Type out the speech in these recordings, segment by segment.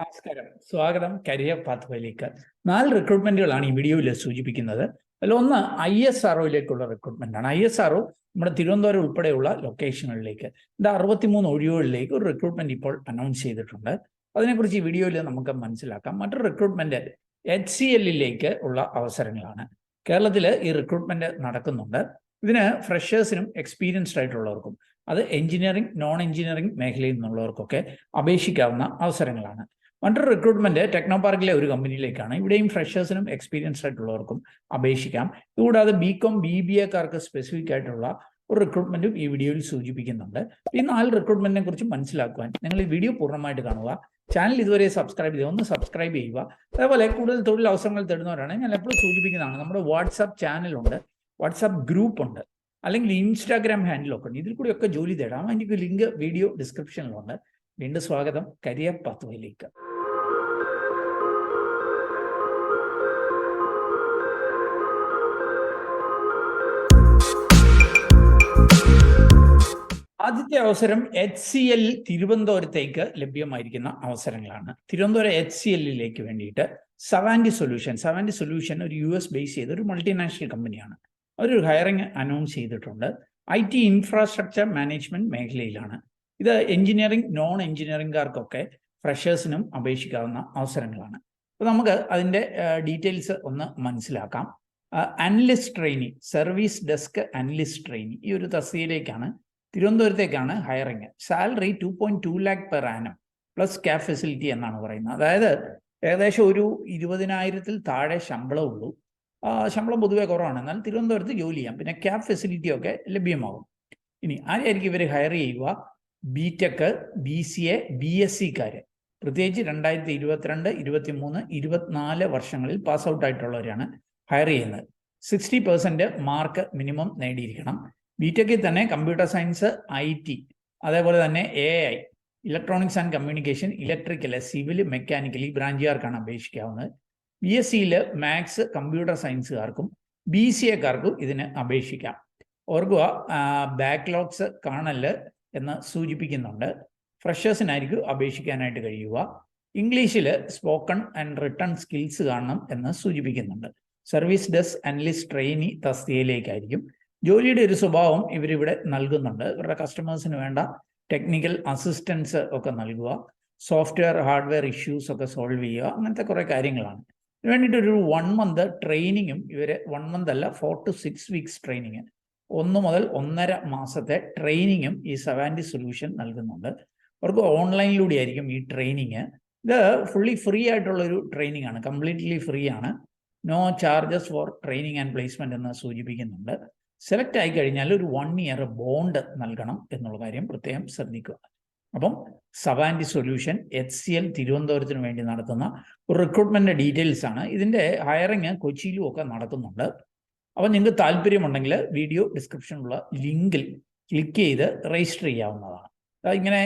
നമസ്കാരം, സ്വാഗതം കരിയർ പാത്വേയിലേക്ക്. 4 റിക്രൂട്ട്മെന്റുകളാണ് ഈ വീഡിയോയിൽ സൂചിപ്പിക്കുന്നത്. അതിലൊന്ന് ISROയിലേക്കുള്ള റിക്രൂട്ട്മെന്റ് ആണ്. ISRO നമ്മുടെ തിരുവനന്തപുരം ഉൾപ്പെടെയുള്ള ലൊക്കേഷനുകളിലേക്ക് 63 ഒഴിവുകളിലേക്ക് ഒരു റിക്രൂട്ട്മെന്റ് ഇപ്പോൾ അനൗൺസ് ചെയ്തിട്ടുണ്ട്. അതിനെക്കുറിച്ച് ഈ വീഡിയോയിൽ നമുക്ക് മനസ്സിലാക്കാം. മറ്റൊരു റിക്രൂട്ട്മെന്റ് HCLലേക്ക് ഉള്ള അവസരങ്ങളാണ്. കേരളത്തിൽ ഈ റിക്രൂട്ട്മെന്റ് നടക്കുന്നുണ്ട്. ഇതിന് ഫ്രഷേഴ്സിനും എക്സ്പീരിയൻസ്ഡ് ആയിട്ടുള്ളവർക്കും, അത് എഞ്ചിനീയറിംഗ് നോൺ എഞ്ചിനീയറിംഗ് മേഖലയിൽ നിന്നുള്ളവർക്കൊക്കെ അപേക്ഷിക്കാവുന്ന അവസരങ്ങളാണ്. മറ്റൊരു റിക്രൂട്ട്മെന്റ് ടെക്നോ പാർക്കിലെ ഒരു കമ്പനിയിലേക്കാണ്. ഇവിടെയും ഫ്രഷേഴ്സിനും എക്സ്പീരിയൻസ്ഡ് ആയിട്ടുള്ളവർക്കും അപേക്ഷിക്കാം. ഇതുകൂടാതെ BCom BBAക്കാർക്ക് സ്പെസിഫിക് ആയിട്ടുള്ള ഒരു റിക്രൂട്ട്മെന്റും ഈ വീഡിയോയിൽ സൂചിപ്പിക്കുന്നുണ്ട്. ഈ 4 റിക്രൂട്ട്മെന്റിനെ കുറിച്ച് മനസ്സിലാക്കുവാൻ നിങ്ങൾ ഈ വീഡിയോ പൂർണ്ണമായിട്ട് കാണുക. ചാനൽ ഇതുവരെ സബ്സ്ക്രൈബ് ചെയ്യുക, ഒന്ന് സബ്സ്ക്രൈബ് ചെയ്യുക. അതേപോലെ കൂടുതൽ തൊഴിൽ അവസരങ്ങൾ തേടുന്നവരാണ് ഞാൻ എപ്പോഴും സൂചിപ്പിക്കുന്നതാണ്, നമ്മുടെ വാട്സാപ്പ് ചാനലുണ്ട്, വാട്സാപ്പ് ഗ്രൂപ്പ് ഉണ്ട്, അല്ലെങ്കിൽ ഇൻസ്റ്റാഗ്രാം ഹാൻഡിലൊക്കെ ഉണ്ട്. ഇതിൽ കൂടിയൊക്കെ ജോലി തേടാം. അതിൻ്റെ ലിങ്ക് വീഡിയോ ഡിസ്ക്രിപ്ഷനിലുണ്ട്. വീണ്ടും സ്വാഗതം കരിയർ പാത്വേയിലേക്ക്. ആദ്യത്തെ അവസരം HCL തിരുവനന്തപുരത്തേക്ക് ലഭ്യമായിരിക്കുന്ന അവസരങ്ങളാണ്. തിരുവനന്തപുരം HCLലേക്ക് വേണ്ടിയിട്ട് സവാൻഡി സൊല്യൂഷൻ ഒരു US ബേസ് ചെയ്ത ഒരു മൾട്ടിനാഷണൽ കമ്പനിയാണ്. അവരൊരു ഹയറിംഗ് അനൗൺസ് ചെയ്തിട്ടുണ്ട്. IT ഇൻഫ്രാസ്ട്രക്ചർ മാനേജ്മെന്റ് മേഖലയിലാണ്. ഇത് എഞ്ചിനീയറിംഗ് നോൺ എഞ്ചിനീയറിംഗുകാർക്കൊക്കെ ഫ്രഷേഴ്സിനും അപേക്ഷിക്കാവുന്ന അവസരങ്ങളാണ്. അപ്പോൾ നമുക്ക് അതിൻ്റെ ഡീറ്റെയിൽസ് ഒന്ന് മനസ്സിലാക്കാം. Analyst training, service desk analyst training, ഈ ഒരു തസ്തികയിലേക്കാണ്, തിരുവനന്തപുരത്തേക്കാണ് hiring. Salary 2.2 lakh per annum plus cab facility എന്നാണ് പറയുന്നത്. അതായത് ഏകദേശം ഒരു 20,000-ൽ താഴെ ശമ്പളമുള്ളൂ. ശമ്പളം പൊതുവെ കുറവാണ്, എന്നാൽ തിരുവനന്തപുരത്ത് ജോലി ചെയ്യാം. പിന്നെ ക്യാബ് ഫെസിലിറ്റി ഒക്കെ ലഭ്യമാകും. ഇനി ആരായിരിക്കും ഇവർ ഹയർ ചെയ്യുക? BTech, BCA, BSCക്കാർ, പ്രത്യേകിച്ച് 2022, 23, 24 വർഷങ്ങളിൽ പാസ് ഔട്ട് ആയിട്ടുള്ളവരാണ് ഹയർ ചെയ്യുന്നത്. 60% മാർക്ക് മിനിമം നേടിയിരിക്കണം. BTechൽ തന്നെ കമ്പ്യൂട്ടർ സയൻസ്, IT, അതേപോലെ തന്നെ AI, electronics and communication, electrical, civil, mechanical, ഈ ബ്രാഞ്ചുകാർക്കാണ് അപേക്ഷിക്കാവുന്നത്. BSCയിൽ മാത്സ്, കമ്പ്യൂട്ടർ സയൻസുകാർക്കും BCAക്കാർക്കും ഇതിന് അപേക്ഷിക്കാം. ഓർക്കുക, ബാക്ക്ലോഗ്സ് കാണല് എന്ന് സൂചിപ്പിക്കുന്നുണ്ട്. ഫ്രഷേഴ്സിനായിരിക്കും അപേക്ഷിക്കാനായിട്ട് കഴിയുക. ഇംഗ്ലീഷിൽ സ്പോക്കൺ ആൻഡ് റിട്ടൺ സ്കിൽസ് കാണണം എന്ന് സൂചിപ്പിക്കുന്നുണ്ട്. സർവീസ് ഡെസ്ക് അനലിസ്റ്റ് ട്രെയിനി തസ്തികയിലേക്കായിരിക്കും. ജോലിയുടെ ഒരു സ്വഭാവം ഇവരിവിടെ നൽകുന്നുണ്ട്. ഇവരുടെ കസ്റ്റമേഴ്സിന് വേണ്ട ടെക്നിക്കൽ അസിസ്റ്റൻസ് ഒക്കെ നൽകുക, സോഫ്റ്റ്വെയർ ഹാർഡ്വെയർ ഇഷ്യൂസ് ഒക്കെ സോൾവ് ചെയ്യുക, അങ്ങനത്തെ കുറേ കാര്യങ്ങളാണ്. ഇതിന് വേണ്ടിയിട്ടൊരു 1 month ട്രെയിനിങ്ങും ഇവർ 1 month അല്ല, 4 to 6 weeks ട്രെയിനിങ്, 1 മുതൽ 1.5 മാസത്തെ ട്രെയിനിങ്ങും ഈ സവാൻഡി സൊല്യൂഷൻ നൽകുന്നുണ്ട്. അവർക്ക് ഓൺലൈനിലൂടെ ആയിരിക്കും ഈ ട്രെയിനിങ്. ഇത് ഫുള്ളി ഫ്രീ ആയിട്ടുള്ളൊരു ട്രെയിനിങ് ആണ്, കംപ്ലീറ്റ്ലി ഫ്രീ ആണ്. No charges for training and placement എന്ന് സൂചിപ്പിക്കുന്നുണ്ട്. സെലക്ട് ആയി കഴിഞ്ഞാൽ ഒരു 1 year ബോണ്ട് നൽകണം എന്നുള്ള കാര്യം പ്രത്യേകം ശ്രദ്ധിക്കുക. അപ്പം സവാൻഡി സൊല്യൂഷൻ HCL തിരുവനന്തപുരത്തിന് വേണ്ടി നടത്തുന്ന ഒരു റിക്രൂട്ട്മെന്റ് ഡീറ്റെയിൽസ് ആണ്. ഇതിന്റെ ഹയറിങ് കൊച്ചിയിലും ഒക്കെ നടക്കുന്നുണ്ട്. അപ്പം നിങ്ങൾക്ക് താല്പര്യമുണ്ടെങ്കിൽ വീഡിയോ ഡിസ്ക്രിപ്ഷനിലുള്ള ലിങ്കിൽ ക്ലിക്ക് ചെയ്ത് രജിസ്റ്റർ ചെയ്യാവുന്നതാണ്. ഇങ്ങനെ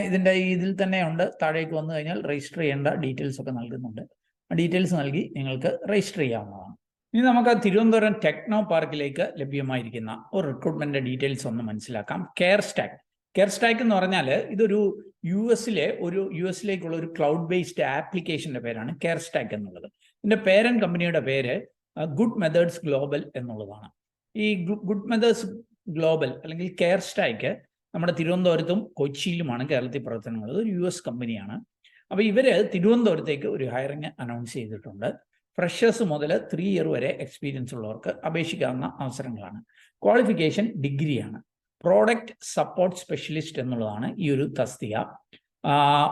ഇതിൽ തന്നെ ഉണ്ട്, താഴേക്ക് വന്നു കഴിഞ്ഞാൽ രജിസ്റ്റർ ചെയ്യേണ്ട ഡീറ്റെയിൽസ് ഒക്കെ നൽകുന്നുണ്ട്. ആ ഡീറ്റെയിൽസ് നൽകി നിങ്ങൾക്ക് രജിസ്റ്റർ ചെയ്യാവുന്നതാണ്. ഇനി നമുക്ക് തിരുവനന്തപുരം ടെക്നോ പാർക്കിലേക്ക് ലഭ്യമായിരിക്കുന്ന ഒരു റിക്രൂട്ട്മെന്റ് ഡീറ്റെയിൽസ് ഒന്ന് മനസ്സിലാക്കാം. കെയർ സ്റ്റാക്ക് എന്ന് പറഞ്ഞാൽ ഇതൊരു യുഎസിലേക്കുള്ള ഒരു ക്ലൗഡ് ബേസ്ഡ് ആപ്ലിക്കേഷന്റെ പേരാണ് കെയർ സ്റ്റാക്ക് എന്നുള്ളത്. ഇതിന്റെ പേരന്റ് കമ്പനിയുടെ പേര് ഗുഡ് മെത്തേഡ്സ് ഗ്ലോബൽ എന്നുള്ളതാണ്. ഈ ഗുഡ് മെത്തേഡ്സ് ഗ്ലോബൽ അല്ലെങ്കിൽ കെയർ സ്റ്റാക്ക് നമ്മുടെ തിരുവനന്തപുരത്തും കൊച്ചിയിലുമാണ് കേരളത്തിൽ പ്രവർത്തനമുള്ളത്. ഒരു US കമ്പനിയാണ്. അപ്പോൾ ഇവര് തിരുവനന്തപുരത്തേക്ക് ഒരു ഹയറിംഗ് അനൗൺസ് ചെയ്തിട്ടുണ്ട്. ഫ്രഷേഴ്സ് മുതൽ 3 year വരെ എക്സ്പീരിയൻസ് ഉള്ളവർക്ക് അപേക്ഷിക്കാവുന്ന അവസരങ്ങളാണ്. ക്വാളിഫിക്കേഷൻ ഡിഗ്രിയാണ്. പ്രോഡക്റ്റ് സപ്പോർട്ട് സ്പെഷ്യലിസ്റ്റ് എന്നുള്ളതാണ് ഈ ഒരു തസ്തിക.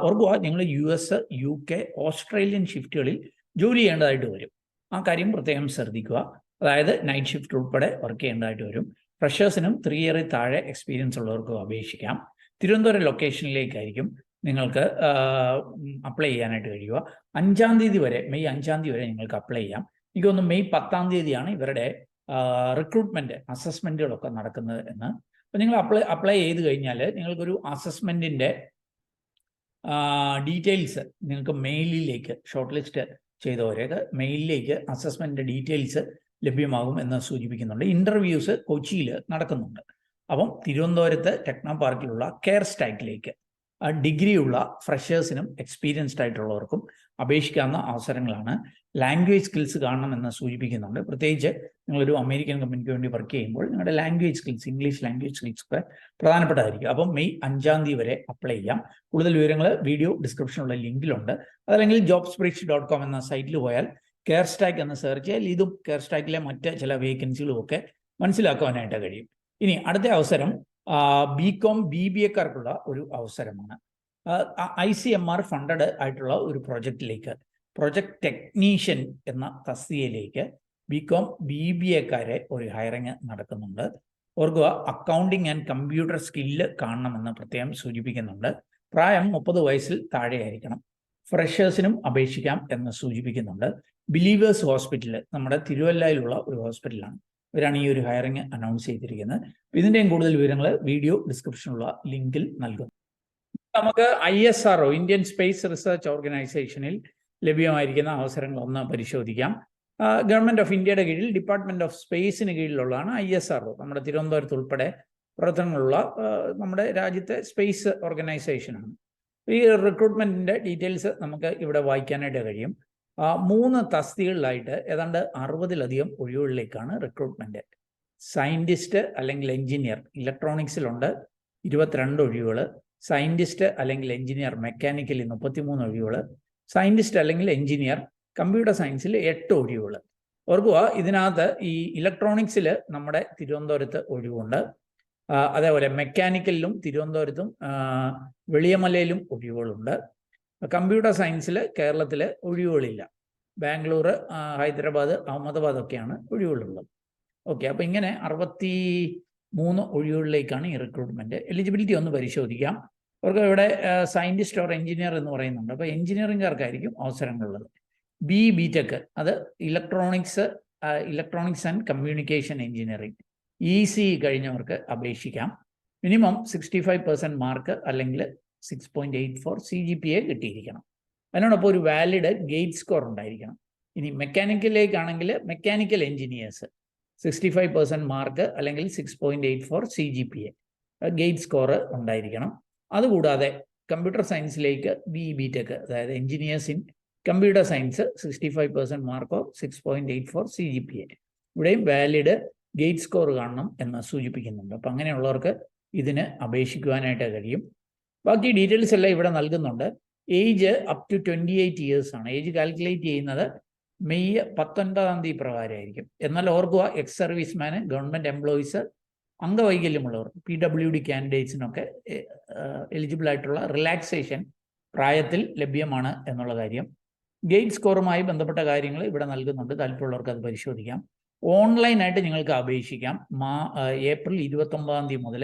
ഓർക്കുക, നിങ്ങൾ US, UK, ഓസ്ട്രേലിയൻ ഷിഫ്റ്റുകളിൽ ജോലി ചെയ്യേണ്ടതായിട്ട് വരും. ആ കാര്യം പ്രത്യേകം ശ്രദ്ധിക്കുക. അതായത് നൈറ്റ് ഷിഫ്റ്റ് ഉൾപ്പെടെ വർക്ക് ചെയ്യേണ്ടതായിട്ട് വരും. ഫ്രഷേഴ്സിനും 3 year താഴെ എക്സ്പീരിയൻസ് ഉള്ളവർക്കും അപേക്ഷിക്കാം. തിരുവനന്തപുരം ലൊക്കേഷനിലേക്കായിരിക്കും നിങ്ങൾക്ക് അപ്ലൈ ചെയ്യാനായിട്ട് കഴിയുക. 5-ാം തീയതി വരെ, മെയ് 5-ാം തീയതി വരെ നിങ്ങൾക്ക് അപ്ലൈ ചെയ്യാം. എനിക്ക് തോന്നുന്നു മെയ് 10-ാം തീയതിയാണ് ഇവരുടെ റിക്രൂട്ട്മെന്റ് അസസ്മെന്റുകളൊക്കെ നടക്കുന്നത് എന്ന്. അപ്പോൾ നിങ്ങൾ അപ്ലൈ ചെയ്ത് കഴിഞ്ഞാൽ നിങ്ങൾക്കൊരു അസസ്മെന്റിന്റെ ഡീറ്റെയിൽസ് നിങ്ങൾക്ക് മെയിലിലേക്ക്, ഷോർട്ട് ലിസ്റ്റ് ചെയ്തവരേക്ക് മെയിലിലേക്ക് അസസ്മെന്റ് ഡീറ്റെയിൽസ് ലഭ്യമാകും എന്ന് സൂചിപ്പിക്കുന്നുണ്ട്. ഇന്റർവ്യൂസ് കൊച്ചിയിൽ നടക്കുന്നുണ്ട്. അപ്പം തിരുവനന്തപുരത്ത് ടെക്നോ പാർക്കിലുള്ള കെയർ സ്റ്റാക്കിലേക്ക് ഡിഗ്രിയുള്ള ഫ്രഷേഴ്സിനും എക്സ്പീരിയൻസ്ഡ് ആയിട്ടുള്ളവർക്കും അപേക്ഷിക്കാവുന്ന അവസരങ്ങളാണ്. ലാംഗ്വേജ് സ്കിൽസ് കാണണമെന്ന് സൂചിപ്പിക്കുന്നുണ്ട്. പ്രത്യേകിച്ച് നിങ്ങളൊരു അമേരിക്കൻ കമ്പനിക്ക് വേണ്ടി വർക്ക് ചെയ്യുമ്പോൾ നിങ്ങളുടെ language skills, English language skills ഒക്കെ പ്രധാനപ്പെട്ടതായിരിക്കും. അപ്പം മെയ് 5 വരെ അപ്ലൈ ചെയ്യാം. കൂടുതൽ വിവരങ്ങൾ വീഡിയോ ഡിസ്ക്രിപ്ഷനുള്ള ലിങ്കിലുണ്ട്. അതല്ലെങ്കിൽ jobspreach.com എന്ന സൈറ്റിൽ പോയാൽ കെയർ സ്റ്റാക്ക് എന്ന് സെർച്ച് ചെയ്യാൽ ഇതും കെയർ സ്റ്റാക്കിലെ മറ്റ് ചില വേക്കൻസികളും ഒക്കെ മനസ്സിലാക്കുവാനായിട്ട് കഴിയും. ഇനി അടുത്ത അവസരം BCom BBAക്കാർക്കുള്ള ഒരു അവസരമാണ്. ICMR ഫണ്ടഡ് ആയിട്ടുള്ള ഒരു പ്രൊജക്റ്റിലേക്ക്, പ്രൊജക്ട് ടെക്നീഷ്യൻ എന്ന തസ്തികയിലേക്ക് BCom BBAക്കാരെ ഒരു ഹയറിങ് നടക്കുന്നുണ്ട്. ഓർക്കുക, അക്കൗണ്ടിങ് ആൻഡ് കമ്പ്യൂട്ടർ സ്കില്ല് കാണണമെന്ന് പ്രത്യേകം സൂചിപ്പിക്കുന്നുണ്ട്. പ്രായം 30 വയസ്സിൽ താഴെയായിരിക്കണം. ഫ്രഷേഴ്സിനും അപേക്ഷിക്കാം എന്ന് സൂചിപ്പിക്കുന്നുണ്ട്. ബിലീവേഴ്സ് ഹോസ്പിറ്റൽ നമ്മുടെ തിരുവല്ലയിലുള്ള ഒരു ഹോസ്പിറ്റലാണ്. ഇവരാണ് ഈ ഒരു ഹയറിങ് അനൗൺസ് ചെയ്തിരിക്കുന്നത്. ഇതിൻ്റെയും കൂടുതൽ വിവരങ്ങൾ വീഡിയോ ഡിസ്ക്രിപ്ഷനുള്ള ലിങ്കിൽ നൽകും. നമുക്ക് ISRO ഇന്ത്യൻ സ്പേസ് റിസർച്ച് ഓർഗനൈസേഷനിൽ ലഭ്യമായിരിക്കുന്ന അവസരങ്ങൾ ഒന്ന് പരിശോധിക്കാം. ഗവൺമെന്റ് ഓഫ് ഇന്ത്യയുടെ കീഴിൽ ഡിപ്പാർട്ട്മെന്റ് ഓഫ് സ്പേസിന് കീഴിലുള്ളതാണ് ISRO. നമ്മുടെ തിരുവനന്തപുരത്ത് ഉൾപ്പെടെ പ്രവർത്തനങ്ങളുള്ള നമ്മുടെ രാജ്യത്തെ സ്പേസ് ഓർഗനൈസേഷനാണ്. ഈ റിക്രൂട്ട്മെന്റിന്റെ ഡീറ്റെയിൽസ് നമുക്ക് ഇവിടെ വായിക്കാനായിട്ട് കഴിയും. 3 തസ്തികകളിലായിട്ട് ഏതാണ്ട് 60-ലധികം ഒഴിവുകളിലേക്കാണ് റിക്രൂട്ട്മെന്റ്. സയന്റിസ്റ്റ് അല്ലെങ്കിൽ എഞ്ചിനീയർ ഇലക്ട്രോണിക്സിലുണ്ട് 22 ഒഴിവുകൾ. സയന്റിസ്റ്റ് അല്ലെങ്കിൽ എഞ്ചിനീയർ മെക്കാനിക്കലി 33 ഒഴിവുകൾ. സയന്റിസ്റ്റ് അല്ലെങ്കിൽ എഞ്ചിനീയർ കമ്പ്യൂട്ടർ സയൻസിൽ 8 ഒഴിവുകൾ. ഓർക്കുക, ഇതിനകത്ത് ഈ ഇലക്ട്രോണിക്സിൽ നമ്മുടെ തിരുവനന്തപുരത്ത് ഒഴിവുണ്ട്. അതേപോലെ മെക്കാനിക്കലിലും തിരുവനന്തപുരത്തും വെളിയമലയിലും ഒഴിവുകളുണ്ട്. കമ്പ്യൂട്ടർ സയൻസിൽ കേരളത്തിൽ ഒഴിവുകളില്ല. ബാംഗ്ലൂർ, ഹൈദരാബാദ്, അഹമ്മദാബാദ് ഒക്കെയാണ് ഒഴിവുകളുള്ളത്. ഓക്കെ, അപ്പോൾ ഇങ്ങനെ 63 ഒഴിവുകളിലേക്കാണ് ഈ റിക്രൂട്ട്മെന്റ്. എലിജിബിലിറ്റി ഒന്ന് പരിശോധിക്കാം. അവർക്ക് ഇവിടെ സയന്റിസ്റ്റ് ഓർ എഞ്ചിനീയർ എന്ന് പറയുന്നുണ്ട്. അപ്പോൾ എഞ്ചിനീയറിംഗുകാർക്കായിരിക്കും അവസരങ്ങളുള്ളത്. BTech അത് electronics and communication engineering EC കഴിഞ്ഞവർക്ക് അപേക്ഷിക്കാം. മിനിമം 65% മാർക്ക് അല്ലെങ്കിൽ 6.84 CGPA കിട്ടിയിരിക്കണം. അതിനോടൊപ്പം ഒരു വാലിഡ് ഗേറ്റ് സ്കോർ ഉണ്ടായിരിക്കണം. ഇനി മെക്കാനിക്കലിലേക്കാണെങ്കിൽ മെക്കാനിക്കൽ എഞ്ചിനീയേഴ്സ് 65% മാർക്ക് അല്ലെങ്കിൽ 6.84 CGPA ഗേറ്റ് സ്കോർ ഉണ്ടായിരിക്കണം. അതുകൂടാതെ കമ്പ്യൂട്ടർ സയൻസിലേക്ക് BTech അതായത് engineers in computer science 65% Marco 6.84 CGPA ഇവിടെയും വാലിഡ് ഗേറ്റ് സ്കോർ കാണണം എന്ന് സൂചിപ്പിക്കുന്നുണ്ട്. അപ്പം അങ്ങനെയുള്ളവർക്ക് ഇതിന് അപേക്ഷിക്കുവാനായിട്ട് കഴിയും. ബാക്കി ഡീറ്റെയിൽസ് എല്ലാം ഇവിടെ നൽകുന്നുണ്ട്. ഏജ് അപ് ടു 28 ഇയേഴ്സ് ആണ്. ഏജ് കാൽക്കുലേറ്റ് ചെയ്യുന്നത് മെയ് 19 പ്രകാരമായിരിക്കും. എന്നാൽ ഓർക്കുക, എക്സ് സർവീസ്മാന്, ഗവൺമെന്റ് എംപ്ലോയീസ്, അംഗവൈകല്യമുള്ളവർ, PWD കാൻഡിഡേറ്റ്സിനൊക്കെ എലിജിബിൾ ആയിട്ടുള്ള റിലാക്സേഷൻ പ്രായത്തിൽ ലഭ്യമാണ് എന്നുള്ള കാര്യം. ഗേറ്റ് സ്കോറുമായി ബന്ധപ്പെട്ട കാര്യങ്ങൾ ഇവിടെ നൽകുന്നുണ്ട്. താല്പര്യമുള്ളവർക്ക് അത് പരിശോധിക്കാം. ഓൺലൈനായിട്ട് നിങ്ങൾക്ക് അപേക്ഷിക്കാം. ഏപ്രിൽ 29 മുതൽ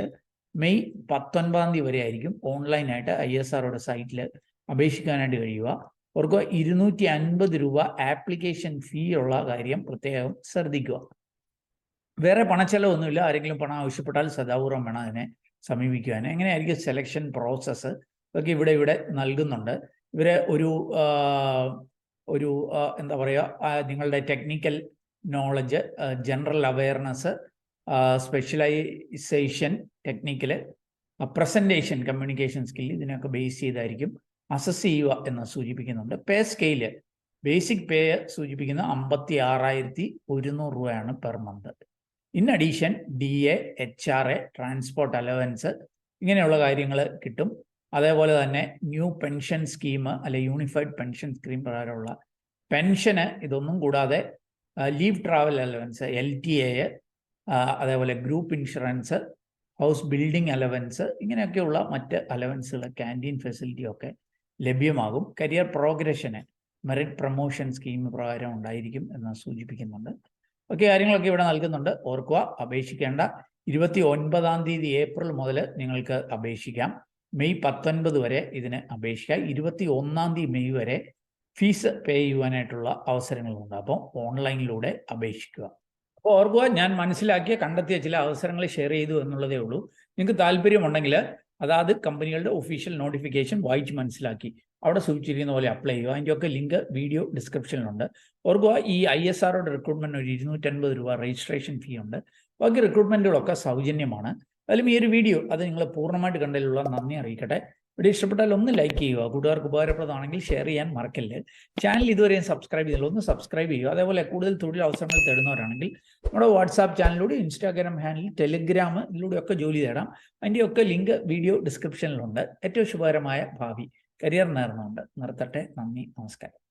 മെയ് 19 വരെ ആയിരിക്കും ഓൺലൈനായിട്ട് ISROയുടെ സൈറ്റിൽ അപേക്ഷിക്കാനായിട്ട് കഴിയുക. അവർക്ക് 250 രൂപ ആപ്ലിക്കേഷൻ ഫീ ഉള്ള കാര്യം പ്രത്യേകം ശ്രദ്ധിക്കുക. വേറെ പണച്ചെലവൊന്നുമില്ല. ആരെങ്കിലും പണം ആവശ്യപ്പെട്ടാൽ സദാപൂർവം വേണം അതിനെ സമീപിക്കുവാൻ. എങ്ങനെയായിരിക്കും സെലക്ഷൻ പ്രോസസ്സ് ഇതൊക്കെ ഇവിടെ നൽകുന്നുണ്ട്. ഇവരെ ഒരു എന്താ പറയുക, നിങ്ങളുടെ technical knowledge, general awareness, specialization technical, presentation, communication skill, ഇതിനൊക്കെ ബേസ് ചെയ്തായിരിക്കും അസസ് ചെയ്യുക എന്ന് സൂചിപ്പിക്കുന്നുണ്ട്. പേ സ്കെയില് ബേസിക് പേ സൂചിപ്പിക്കുന്ന 56,100 രൂപയാണ് per month. In addition DA, HRA, transport allowance ഇങ്ങനെയുള്ള കാര്യങ്ങൾ കിട്ടും. അതേപോലെ തന്നെ ന്യൂ പെൻഷൻ സ്കീം അല്ലെ യൂണിഫൈഡ് പെൻഷൻ സ്കീം പ്രകാരമുള്ള പെൻഷന്, ഇതൊന്നും കൂടാതെ ലീവ് ട്രാവൽ അലവൻസ്, LTA, അതേപോലെ group insurance, house building allowance, ഇങ്ങനെയൊക്കെയുള്ള മറ്റ് അലവൻസുകൾ, ക്യാൻറ്റീൻ ഫെസിലിറ്റി ഒക്കെ ലഭ്യമാകും. കരിയർ പ്രോഗ്രഷന് മെറിറ്റ് പ്രൊമോഷൻ സ്കീം പ്രകാരം ഉണ്ടായിരിക്കും എന്ന് സൂചിപ്പിക്കുന്നുണ്ട്. ഓക്കെ, കാര്യങ്ങളൊക്കെ ഇവിടെ നൽകുന്നുണ്ട്. ഓർക്കുക, അപേക്ഷിക്കേണ്ട 29 ഏപ്രിൽ മുതൽ നിങ്ങൾക്ക് അപേക്ഷിക്കാം. മെയ് 19 വരെ ഇതിന് അപേക്ഷിക്കാം. 21 മെയ് വരെ ഫീസ് പേ ചെയ്യുവാനായിട്ടുള്ള അവസരങ്ങളുണ്ട്. അപ്പോൾ ഓൺലൈനിലൂടെ അപേക്ഷിക്കുക. അപ്പോൾ ഓർക്കുക, ഞാൻ കണ്ടെത്തിയ ചില അവസരങ്ങൾ ഷെയർ ചെയ്തു എന്നുള്ളതേ ഉള്ളൂ. നിങ്ങൾക്ക് താല്പര്യമുണ്ടെങ്കിൽ അതാത് കമ്പനികളുടെ ഒഫീഷ്യൽ നോട്ടിഫിക്കേഷൻ വായിച്ച് മനസ്സിലാക്കി അവിടെ സൂചിച്ചിരിക്കുന്ന പോലെ അപ്ലൈ ചെയ്യുക. അതിൻ്റെയൊക്കെ ലിങ്ക് വീഡിയോ ഡിസ്ക്രിപ്ഷനിലുണ്ട്. ഓർക്കുക, ഈ ISROയുടെ റിക്രൂട്ട്മെൻറ്റ് ഒരു 250 രൂപ രജിസ്ട്രേഷൻ ഫീ ഉണ്ട്. ബാക്കി റിക്രൂട്ട്മെൻറ്റുകളൊക്കെ സൗജന്യമാണ്. അതിലും ഈ ഒരു വീഡിയോ അത് നിങ്ങൾ പൂർണ്ണമായിട്ട് കണ്ടതിലുള്ള നന്ദി അറിയിക്കട്ടെ. വീഡിയോ ഇഷ്ടപ്പെട്ടാൽ ഒന്ന് ലൈക്ക് ചെയ്യുക, കൂട്ടുകാർക്ക് ഉപകാരപ്രദമാണെങ്കിൽ ഷെയർ ചെയ്യാൻ മറക്കല്ല്. ചാനൽ ഇതുവരെയും സബ്സ്ക്രൈബ് ചെയ്തില്ല, ഒന്ന് സബ്സ്ക്രൈബ് ചെയ്യുക. അതേപോലെ കൂടുതൽ തൊഴിൽ അവസരങ്ങൾ തേടുന്നവരാണെങ്കിൽ നമ്മുടെ വാട്സാപ്പ് ചാനലിലൂടെ, ഇൻസ്റ്റാഗ്രാം ഹാൻഡിൽ, ടെലിഗ്രാം ഇതിലൂടെയൊക്കെ ജോലി തേടാം. അതിൻ്റെയൊക്കെ ലിങ്ക് വീഡിയോ ഡിസ്ക്രിപ്ഷനിലുണ്ട്. ഏറ്റവും ശുഭകരമായ ഭാവി കരിയർ നേർന്നുകൊണ്ട് നിർത്തട്ടെ. നന്ദി, നമസ്കാരം.